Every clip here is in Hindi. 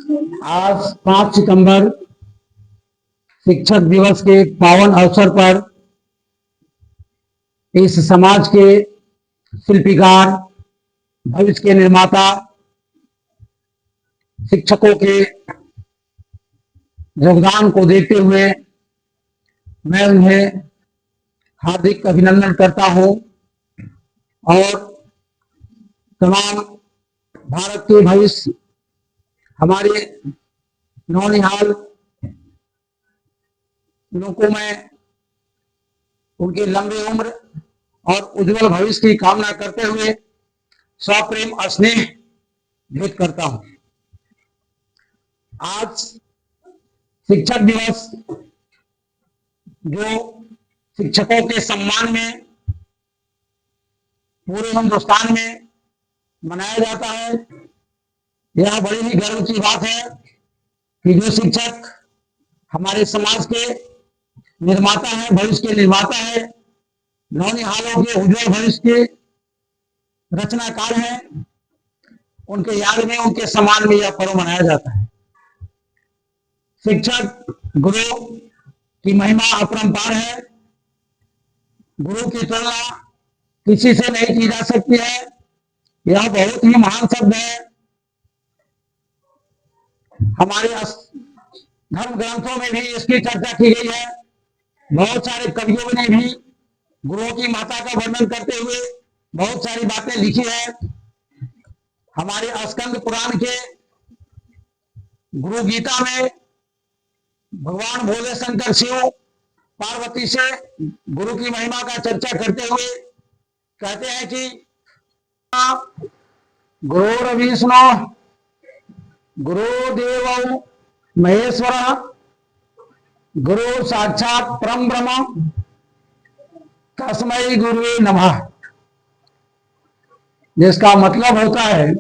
आज 5 सितंबर शिक्षक दिवस के पावन अवसर पर इस समाज के शिल्पीकार, भविष्य के निर्माता, शिक्षकों के योगदान को देखते हुए मैं उन्हें हार्दिक अभिनंदन करता हूं और तमाम भारत के भविष्य हमारे नौनिहाल लोगों में उनके लंबे उम्र और उज्जवल भविष्य की कामना करते हुए सप्रेम स्नेह भेंट करता हूं। आज शिक्षक दिवस जो शिक्षकों के सम्मान में पूरे हिंदुस्तान में मनाया जाता है, यह बड़ी ही गर्व की बात है कि जो शिक्षक हमारे समाज के निर्माता है, भविष्य के निर्माता है, नौनिहालों के उज्जवल भविष्य के रचनाकार हैं, उनके याद में, उनके सम्मान में यह पर्व मनाया जाता है। शिक्षक गुरु की महिमा अपरंपार है। गुरु की तुलना किसी से नहीं की जा सकती है। यह बहुत ही महान शब्द है। हमारे धर्म ग्रंथों में भी इसकी चर्चा की गई है। बहुत सारे कवियों ने भी गुरुओं की महत्ता का वर्णन करते हुए बहुत सारी बातें लिखी है। हमारे स्कंद पुराण के गुरु गीता में भगवान भोले शंकर शिव पार्वती से गुरु की महिमा का चर्चा करते हुए कहते हैं कि गुरुर विष्णु गुरुदेव महेश्वर गुरु साक्षात परम ब्रह्म तस्मै गुरुवे नमः, जिसका मतलब होता है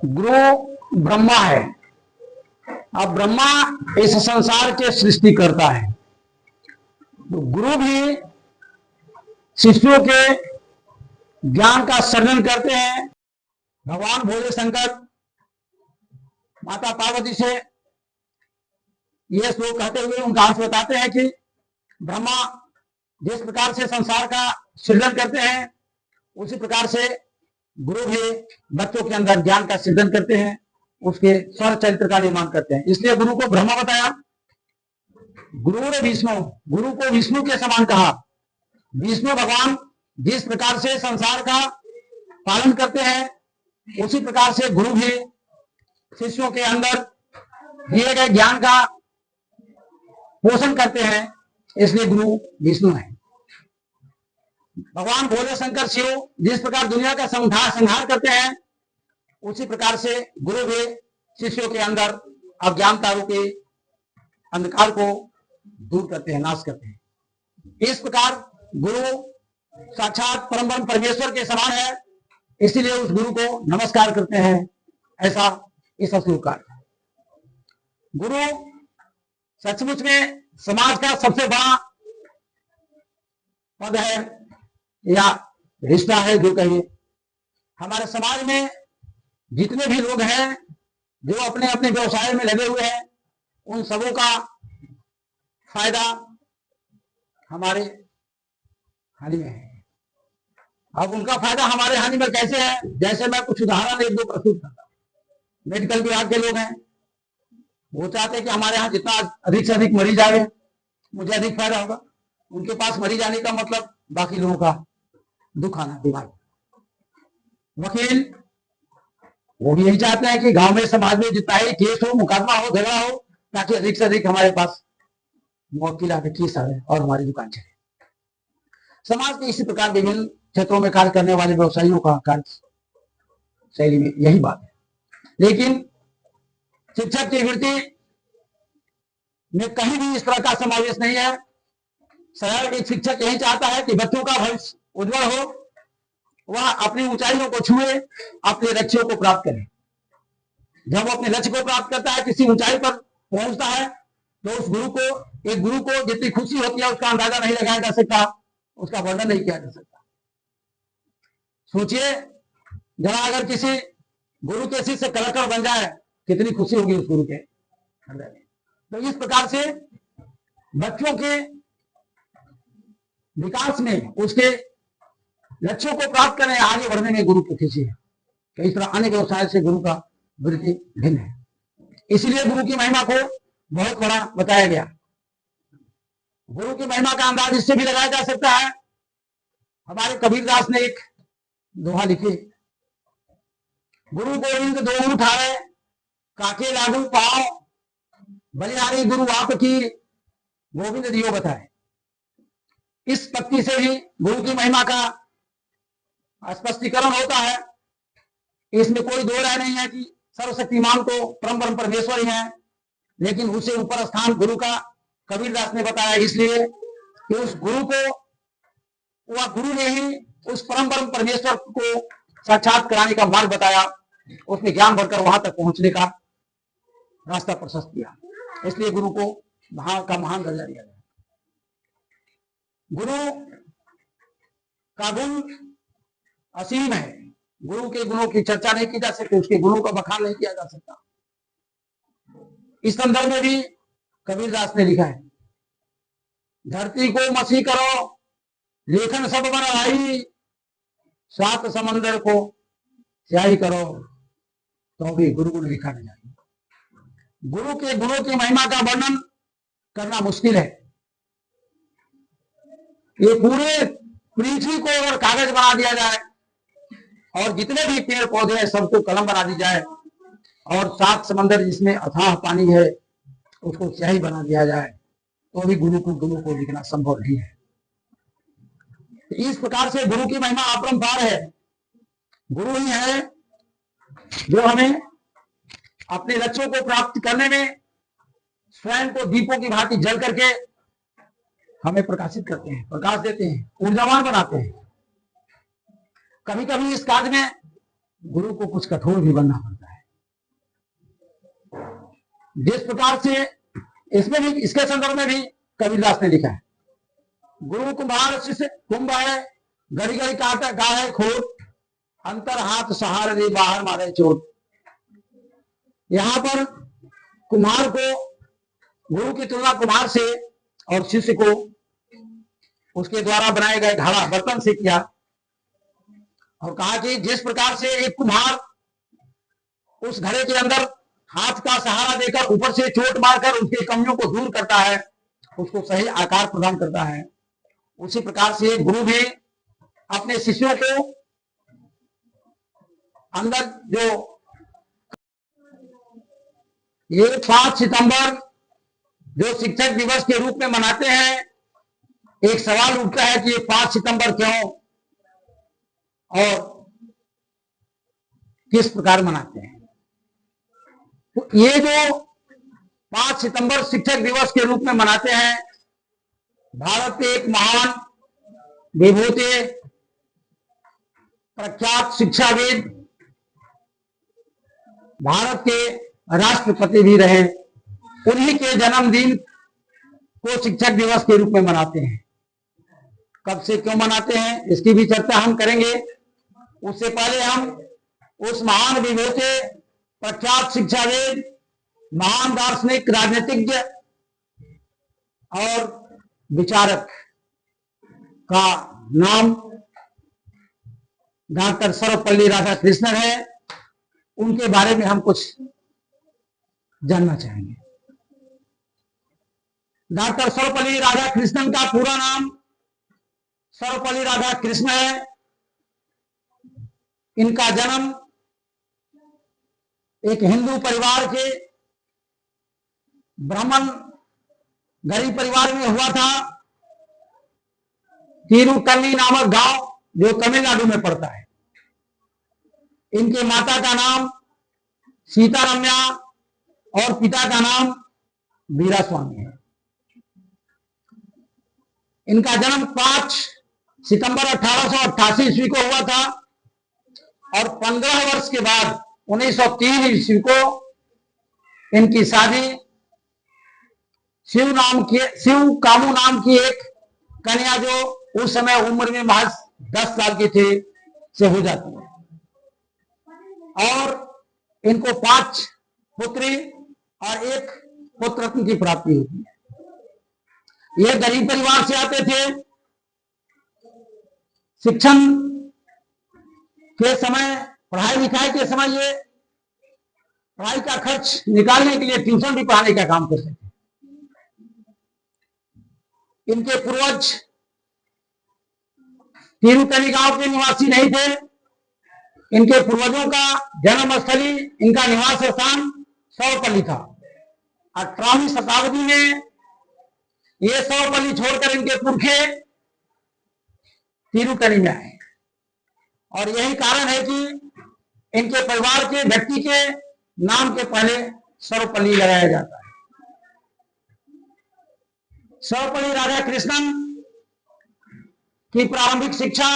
गुरु ब्रह्मा है। अब ब्रह्मा इस संसार के सृष्टि करता है, तो गुरु भी शिष्यों के ज्ञान का सृजन करते हैं। भगवान भोले शंकर माता पार्वती से यह श्लोक कहते हुए उनका अर्थ बताते हैं कि ब्रह्मा जिस प्रकार से संसार का सृजन करते हैं, उसी प्रकार से गुरु भी बच्चों के अंदर ज्ञान का सृजन करते हैं, उसके स्वर चरित्र का निर्माण करते हैं। इसलिए गुरु को ब्रह्मा बताया। गुरु ने विष्णु, गुरु को विष्णु के समान कहा। विष्णु भगवान जिस प्रकार से संसार का पालन करते हैं, उसी प्रकार से गुरु भी शिष्यों के अंदर दिए गए ज्ञान का पोषण करते हैं, इसलिए गुरु विष्णु है। भगवान भोले शंकर शिव जिस प्रकार दुनिया का संहार करते हैं, उसी प्रकार से गुरु भी शिष्यों के अंदर अज्ञानता रूपी अंधकार को दूर करते हैं, नाश करते हैं। इस प्रकार गुरु साक्षात परम ब्रह्म परमेश्वर के समान है, इसीलिए उस गुरु को नमस्कार करते हैं। ऐसा इस श्लोक का गुरु सचमुच में समाज का सबसे बड़ा पद है या रिश्ता है, जो कहिए। हमारे समाज में जितने भी लोग हैं जो अपने अपने व्यवसाय में लगे हुए हैं, उन सबों का फायदा हमारे हानि में है। अब उनका फायदा हमारे हानि में कैसे है? जैसे मैं कुछ उदाहरण एक दो प्रस्तुत करता हूं। मेडिकल विभाग के लोग हैं, वो चाहते हैं कि हमारे यहाँ जितना अधिक से अधिक मरीज आए, मुझे अधिक फायदा होगा। उनके पास मरीज आने का मतलब बाकी लोगों का दुख आना, बीमारी। वकील वो भी यही चाहते हैं कि गांव में, समाज में जितना ही केस हो, मुकदमा हो, झगड़ा हो, ताकि अधिक से अधिक हमारे पास वकील आके केस आए और हमारी दुकान चले। समाज के इसी प्रकार विभिन्न क्षेत्रों में कार्य करने वाले व्यवसायियों का कार्य शैली में यही बात है। लेकिन शिक्षक की वृत्ति में कहीं भी इस तरह का समावेश नहीं है। शायद एक शिक्षक यही चाहता है कि बच्चों का भविष्य उज्जवल हो, वह अपनी ऊंचाइयों को छुए, अपने लक्ष्यों को प्राप्त करे। जब वो अपने लक्ष्य को प्राप्त करता है, किसी ऊंचाई पर पहुंचता है, तो उस गुरु को, एक गुरु को जितनी खुशी होती है उसका अंदाजा नहीं लगाया जा सकता, उसका वर्णन नहीं किया जा सकता। सोचिए, जरा अगर किसी गुरु के शिष्य कलेक्टर बन जाए, कितनी खुशी होगी उस गुरु के हृदय में। तो इस प्रकार से बच्चों के विकास में, उसके लक्ष्यों को प्राप्त करने, आगे बढ़ने में गुरु की खुशी है। तो इस तरह अन्य व्यवसाय से गुरु का वृत्ति भिन्न है। इसलिए गुरु की महिमा को बहुत बड़ा बताया गया। गुरु की महिमा का अंदाज इससे भी लगाया जा सकता है। हमारे कबीरदास ने एक दोहा लिखी, गुरु गोविंद दो उठाए, काके लागू पाओ, बलिहारी गुरु आप की, गोविंद दियो बताए। इस पक्ति से भी गुरु की महिमा का स्पष्टीकरण होता है। इसमें कोई दो राय नहीं है कि सर्वशक्तिमान तो परम ब्रह्म परमेश्वर ही है, लेकिन उससे ऊपर स्थान गुरु का कबीरदास ने बताया, इसलिए कि उस गुरु को, वह गुरु ने ही उस परम ब्रह्म परमेश्वर को साक्षात कराने का मार्ग बताया, उसमें ज्ञान भरकर वहां तक पहुंचने का रास्ता प्रशस्त किया। इसलिए गुरु को महान दर्जा दिया गया। गुरु का गुण असीम है। गुरु के गुणों की चर्चा नहीं की जा सकती, उसके गुणों का बखान नहीं किया जा सकता। इस संदर्भ में भी कबीरदास ने लिखा है, धरती को मसी करो, लेखन सब बनाई, सात समंदर को स्याही करो, तो भी गुरु गुण लिखा नहीं जाए। गुरु के गुणों की महिमा का वर्णन करना मुश्किल है। ये पूरे पृथ्वी को अगर कागज बना दिया जाए और जितने भी पेड़ पौधे हैं सबको कलम बना दी जाए और सात समंदर जिसमें अथाह पानी है उसको स्याही बना दिया जाए, तो भी गुरु को लिखना संभव नहीं है। इस प्रकार से गुरु की महिमा अपरंपार है। गुरु ही है जो हमें अपने लक्ष्यों को प्राप्त करने में स्वयं को दीपों की भांति जल करके हमें प्रकाशित करते हैं, प्रकाश देते हैं, ऊर्जावान बनाते हैं। कभी कभी इस कार्य में गुरु को कुछ कठोर भी बनना पड़ता है। जिस प्रकार से इसमें भी, इसके संदर्भ में भी कबीरदास ने लिखा है, गुरु कुम्हार शिष्य कुंभ है, गड़ी गड़ी काटा गाहे खोट, अंतर हाथ सहारे दे बाहर मारे चोट। यहां पर कुम्हार को, गुरु की तुलना कुम्हार से और शिष्य को उसके द्वारा बनाए गए घड़ा बर्तन से किया और कहा कि जिस प्रकार से एक कुम्हार उस घड़े के अंदर हाथ का सहारा देकर ऊपर से चोट मारकर उसके कमियों को दूर करता है, उसको सही आकार प्रदान करता है, उसी प्रकार से गुरु भी अपने शिष्यों को अंदर जो ये 5 सितंबर जो शिक्षक दिवस के रूप में मनाते हैं, एक सवाल उठता है कि ये 5 सितंबर क्यों और किस प्रकार मनाते हैं। तो ये जो 5 सितंबर शिक्षक दिवस के रूप में मनाते हैं, भारत के एक महान विभूति प्रख्यात शिक्षाविद, भारत के राष्ट्रपति भी रहे, उन्हीं के जन्मदिन को शिक्षक दिवस के रूप में मनाते हैं। कब से क्यों मनाते हैं इसकी भी चर्चा हम करेंगे। उससे पहले हम उस महान विभूति प्रख्यात शिक्षाविद, महान दार्शनिक, राजनीतिज्ञ और विचारक का नाम डॉक्टर सर्वपल्ली राधाकृष्णन है। उनके बारे में हम कुछ जानना चाहेंगे। डॉक्टर सर्वपल्ली राधाकृष्णन का पूरा नाम सर्वपल्ली राधाकृष्ण है। इनका जन्म एक हिंदू परिवार के ब्राह्मण गरीब परिवार में हुआ था। तिरुकन्नी नामक गांव जो तमिलनाडु में पड़ता है। इनके माता का नाम सीतारम्या और पिता का नाम वीरास्वामी है। इनका जन्म 5 सितंबर 1888 ईस्वी को हुआ था और 15 वर्ष के बाद 1903 ईस्वी को इनकी शादी शिव कामू नाम की एक कन्या, जो उस समय उम्र में महज 10 साल की थी, से हो जाती है। और इनको 5 पुत्री और 1 पुत्र रत्न की प्राप्ति होती है। ये गरीब परिवार से आते थे। शिक्षण के समय, पढ़ाई लिखाई के समय ये पढ़ाई का खर्च निकालने के लिए ट्यूशन भी पढ़ाने का काम करते थे। इनके पूर्वज तिरुतनी गांव के निवासी नहीं थे। इनके पूर्वजों का जन्मस्थली, इनका निवास स्थान सर्वपल्ली था। 18वीं शताब्दी में ये सर्वपल्ली छोड़कर इनके पुरखे तिरुतनी में आए, और यही कारण है कि इनके परिवार के व्यक्ति के नाम के पहले सर्वपल्ली लगाया जाता है। सर्वपल्ली राधा कृष्णन की प्रारंभिक शिक्षा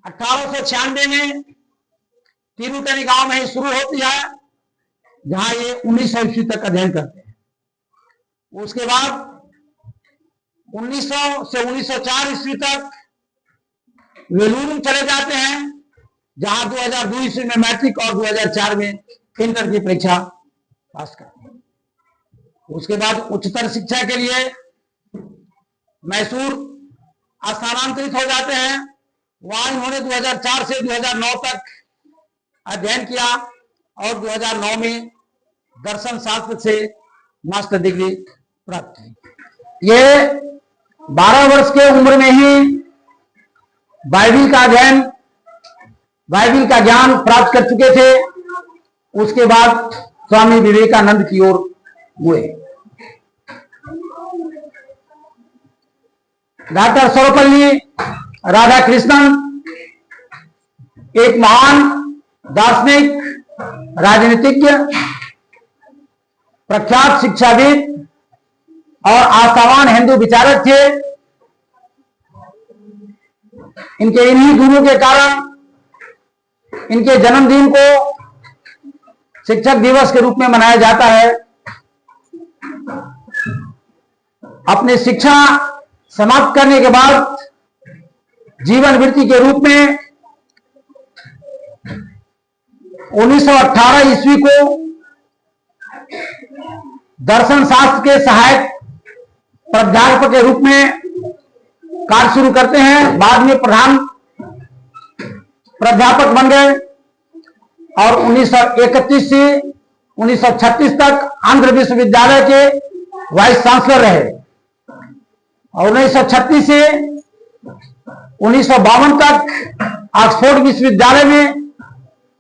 1896 में तिरुतनी गांव में ही शुरू होती है, जहां ये 1900 ईस्वी तक अध्ययन करते हैं। उसके बाद 1900 से 1904 ईस्वी तक वेलूर चले जाते हैं, जहां 2002 ईस्वी में मैट्रिक और 2004 में इंटर की परीक्षा पास करते हैं। उसके बाद उच्चतर शिक्षा के लिए मैसूर स्थानांतरित हो जाते हैं। वहां इन्होंने 2004 से 2009 तक अध्ययन किया और 2009 में दर्शन शास्त्र से मास्टर डिग्री प्राप्त की। ये 12 वर्ष के उम्र में ही बाइबिल का अध्ययन, बाइबिल का ज्ञान प्राप्त कर चुके थे। उसके बाद स्वामी विवेकानंद की ओर मुड़े। डॉक्टर सर्वपल्ली राधा कृष्णन एक महान दार्शनिक, राजनीतिज्ञ, प्रख्यात शिक्षाविद और आस्थावान हिंदू विचारक थे। इनके इन्हीं गुणों के कारण इनके जन्मदिन को शिक्षक दिवस के रूप में मनाया जाता है। अपनी शिक्षा समाप्त करने के बाद जीवन वृत्ति के रूप में 1918 ईस्वी को दर्शन शास्त्र के सहायक प्राध्यापक के रूप में कार्य शुरू करते हैं। बाद में प्रधान प्राध्यापक बन गए और 1931 से 1936 तक आंध्र विश्वविद्यालय के वाइस चांसलर रहे और 1936 से 1952 तक ऑक्सफोर्ड विश्वविद्यालय में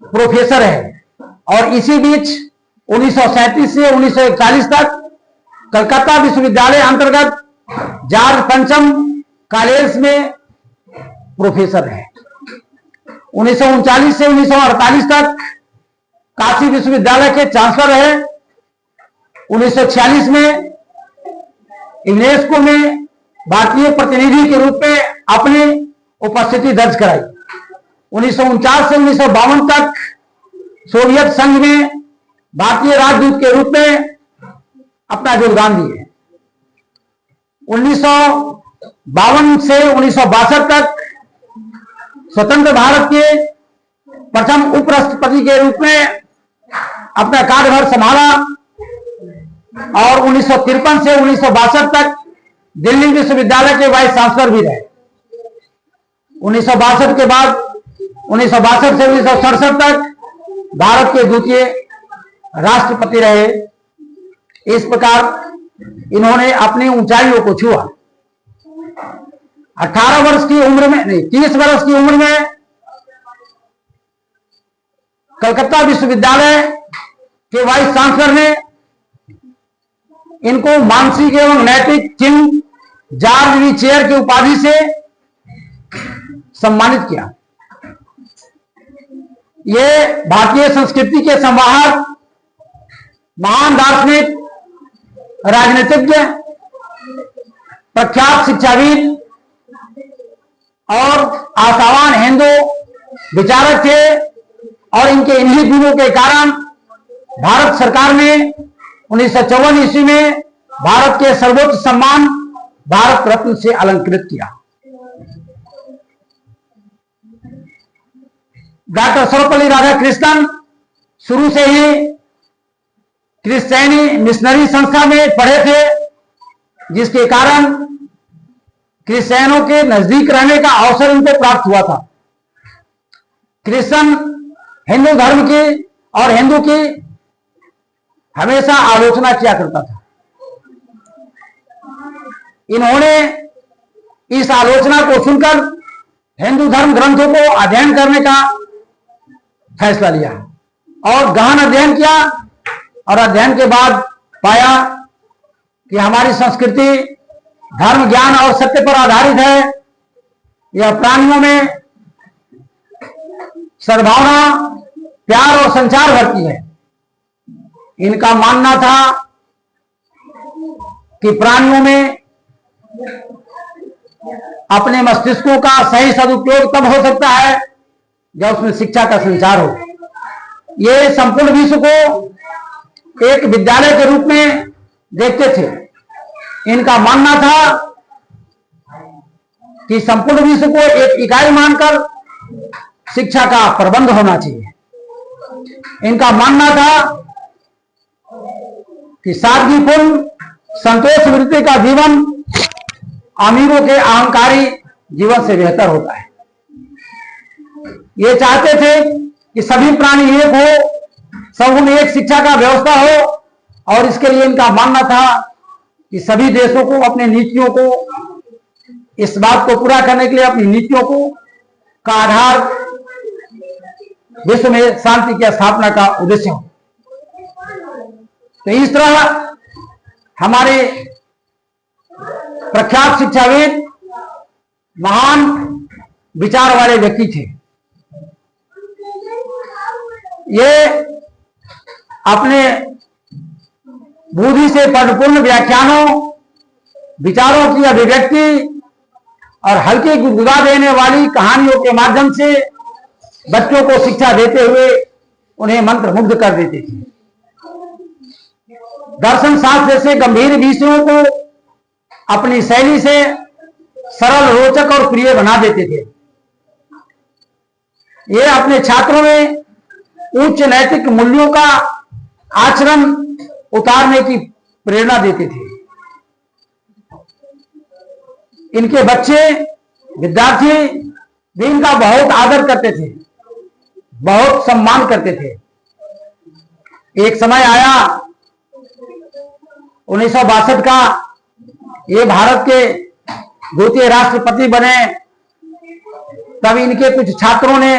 प्रोफेसर है और इसी बीच 1937 से 1941 तक कलकत्ता विश्वविद्यालय अंतर्गत जॉर्ज पंचम कॉलेज में प्रोफेसर है। 1939 से 1948 तक काशी विश्वविद्यालय के चांसलर रहे। 1946 में यूनेस्को में भारतीय प्रतिनिधि के रूप में अपनी उपस्थिति दर्ज कराई। 1949 से 1952 तक सोवियत संघ में भारतीय राजदूत के रूप में अपना योगदान दिए। 1952 से 1962 तक स्वतंत्र भारत के प्रथम उपराष्ट्रपति के रूप में अपना कार्यभार संभाला और 1953 से 1962 तक दिल्ली विश्वविद्यालय के वाइस चांसलर भी रहे। 1962 के बाद 1962 से 1967 तक भारत के द्वितीय राष्ट्रपति रहे। इस प्रकार इन्होंने अपनी ऊंचाइयों को छुआ। 18 वर्ष की उम्र में नहीं 30 वर्ष की उम्र में कलकत्ता विश्वविद्यालय के वाइस चांसलर ने इनको मानसिक एवं नैतिक चिन्ह जॉर्ज वी चेयर की उपाधि से सम्मानित किया। ये भारतीय संस्कृति के संवाहक, महान दार्शनिक, राजनीतिज्ञ, प्रख्यात शिक्षाविद और आस्थावान हिंदू विचारक थे और इनके इन्हीं गुणों के कारण भारत सरकार ने 1954 ईस्वी में भारत के सर्वोच्च सम्मान भारत रत्न से अलंकृत किया। डॉक्टर सर्वपल्ली राधाकृष्णन शुरू से ही क्रिश्चियनी मिशनरी संस्था में पढ़े थे, जिसके कारण क्रिश्चियनों के नजदीक रहने का अवसर इनको प्राप्त हुआ था। क्रिश्चियन हिंदू धर्म की और हिंदू की हमेशा आलोचना किया करता था। इन्होंने इस आलोचना को सुनकर हिंदू धर्म ग्रंथों को अध्ययन करने का फैसला लिया और गहन अध्ययन किया, और अध्ययन के बाद पाया कि हमारी संस्कृति धर्म, ज्ञान और सत्य पर आधारित है। यह प्राणियों में सद्भावना, प्यार और संचार भरती है। इनका मानना था कि प्राणियों में अपने मस्तिष्कों का सही सदुपयोग तब हो सकता है जब उसमें शिक्षा का संचार हो। ये संपूर्ण विश्व को एक विद्यालय के रूप में देखते थे। इनका मानना था कि संपूर्ण विश्व को एक इकाई मानकर शिक्षा का प्रबंध होना चाहिए। इनका मानना था कि सादगीपूर्ण, संतोष वृत्ति का जीवन अमीरों के अहंकारी जीवन से बेहतर होता है। ये चाहते थे कि सभी प्राणी एक हो, सब में एक शिक्षा का व्यवस्था हो, और इसके लिए इनका मानना था कि सभी देशों को अपने नीतियों को, इस बात को पूरा करने के लिए अपनी नीतियों को का आधार विश्व में शांति की स्थापना का उद्देश्य हो। तो इस तरह हमारे प्रख्यात शिक्षाविद, महान विचार वाले व्यक्ति थे। ये अपने बुद्धि से परिपूर्ण व्याख्यानों, विचारों की अभिव्यक्ति और हल्की गुदगुदा देने वाली कहानियों के माध्यम से बच्चों को शिक्षा देते हुए उन्हें मंत्रमुग्ध कर देते थे। दर्शन शास्त्र जैसे गंभीर विषयों को अपनी शैली से सरल, रोचक और प्रिय बना देते थे। ये अपने छात्रों में उच्च नैतिक मूल्यों का आचरण उतारने की प्रेरणा देते थे। इनके बच्चे, विद्यार्थी भी इनका बहुत आदर करते थे, बहुत सम्मान करते थे। एक समय आया 1962 का, ये भारत के द्वितीय राष्ट्रपति बने। तब इनके कुछ छात्रों ने,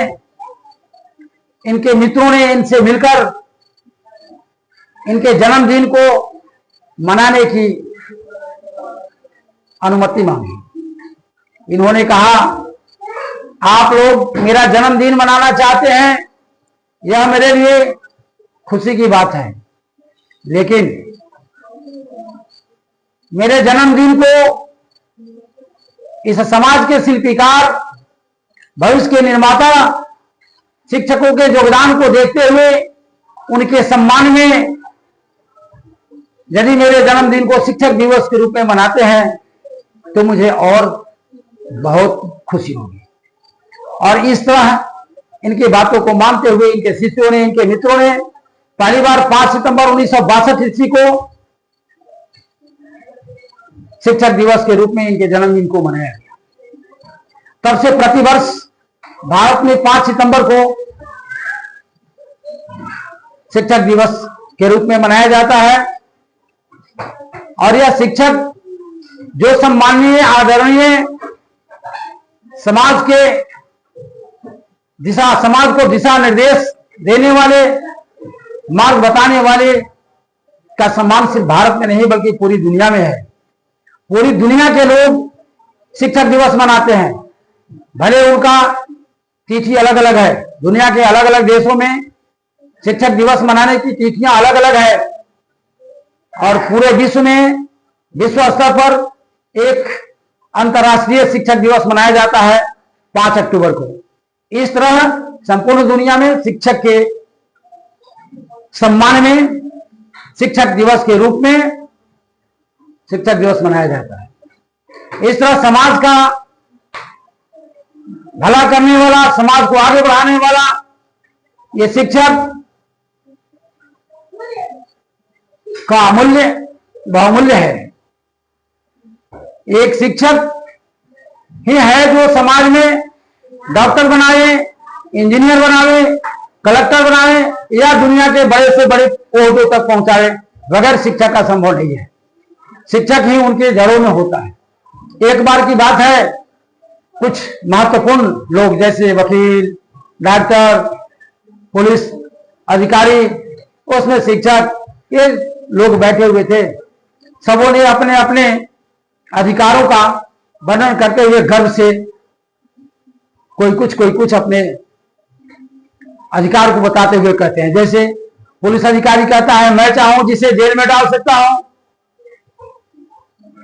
इनके मित्रों ने इनसे मिलकर इनके जन्मदिन को मनाने की अनुमति मांगी। इन्होंने कहा, आप लोग मेरा जन्मदिन मनाना चाहते हैं, यह मेरे लिए खुशी की बात है, लेकिन मेरे जन्मदिन को इस समाज के शिल्पीकार, भविष्य के निर्माता, शिक्षकों के योगदान को देखते हुए उनके सम्मान में यदि मेरे जन्मदिन को शिक्षक दिवस के रूप में मनाते हैं तो मुझे और बहुत खुशी होगी। और इस तरह इनकी बातों को मानते हुए इनके शिष्यों ने, इनके मित्रों ने पहली बार 5 सितंबर 1962 ईस्वी को शिक्षक दिवस के रूप में इनके जन्मदिन को मनाया गया। तब से प्रतिवर्ष भारत में 5 सितंबर को शिक्षक दिवस के रूप में मनाया जाता है। और यह शिक्षक जो सम्माननीय, आदरणीय, समाज को दिशा निर्देश देने वाले, मार्ग बताने वाले का सम्मान सिर्फ भारत में नहीं बल्कि पूरी दुनिया में है। पूरी दुनिया के लोग शिक्षक दिवस मनाते हैं, भले उनका तिथि अलग अलग है। दुनिया के अलग अलग देशों में शिक्षक दिवस मनाने की तिथियां अलग अलग है, और पूरे विश्व में, विश्व स्तर पर एक अंतर्राष्ट्रीय शिक्षक दिवस मनाया जाता है 5 अक्टूबर को। इस तरह संपूर्ण दुनिया में शिक्षक के सम्मान में शिक्षक दिवस के रूप में शिक्षक दिवस मनाया जाता है। इस तरह समाज का भला करने वाला, समाज को आगे बढ़ाने वाला ये शिक्षक का अमूल्य बहुमूल्य है। एक शिक्षक ही है जो समाज में डॉक्टर बनाए, इंजीनियर बनावे, कलेक्टर बनावे या दुनिया के बड़े से बड़े ओहदों तक पहुंचावे। बगैर शिक्षक का संभव नहीं है। शिक्षक ही उनके जड़ों में होता है। एक बार की बात है, कुछ महत्वपूर्ण लोग जैसे वकील, डॉक्टर, पुलिस अधिकारी, उसमें शिक्षक, ये लोग बैठे हुए थे। सबों ने अपने अपने अधिकारों का वर्णन करते हुए गर्व से कोई कुछ अपने अधिकार को बताते हुए कहते हैं। जैसे पुलिस अधिकारी कहता है, मैं चाहूं जिसे जेल में डाल सकता हूं,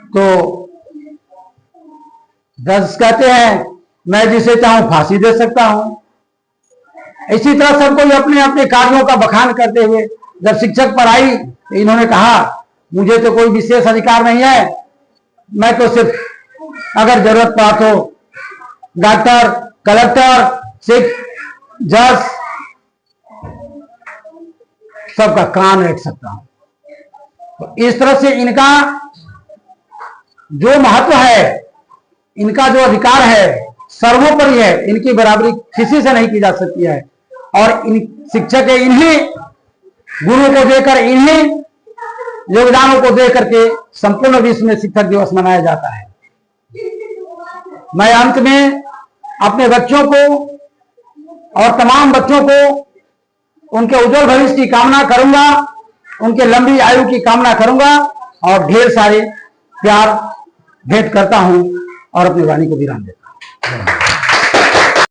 तो जज कहते हैं मैं जिसे चाहूं फांसी दे सकता हूं। इसी तरह सबको अपने अपने कार्यों का बखान करते हुए जब शिक्षक पर आई, इन्होंने कहा मुझे तो कोई विशेष अधिकार नहीं है, मैं तो सिर्फ अगर जरूरत पड़ा तो डॉक्टर, कलेक्टर, सिख, जज सबका कान रख सकता हूं। तो इस तरह से इनका जो महत्व है, इनका जो अधिकार है, सर्वोपरि है। इनकी बराबरी किसी से नहीं की जा सकती है। और इन शिक्षक इन्हीं गुरु को देकर, इन्हीं योगदानों को देकर के संपूर्ण विश्व में शिक्षक दिवस मनाया जाता है। मैं अंत में अपने बच्चों को और तमाम बच्चों को उनके उज्जवल भविष्य की कामना करूंगा, उनके लंबी आयु की कामना करूंगा और ढेर सारे प्यार भेंट करता हूं और अपनी वाणी को विराम देता हूं।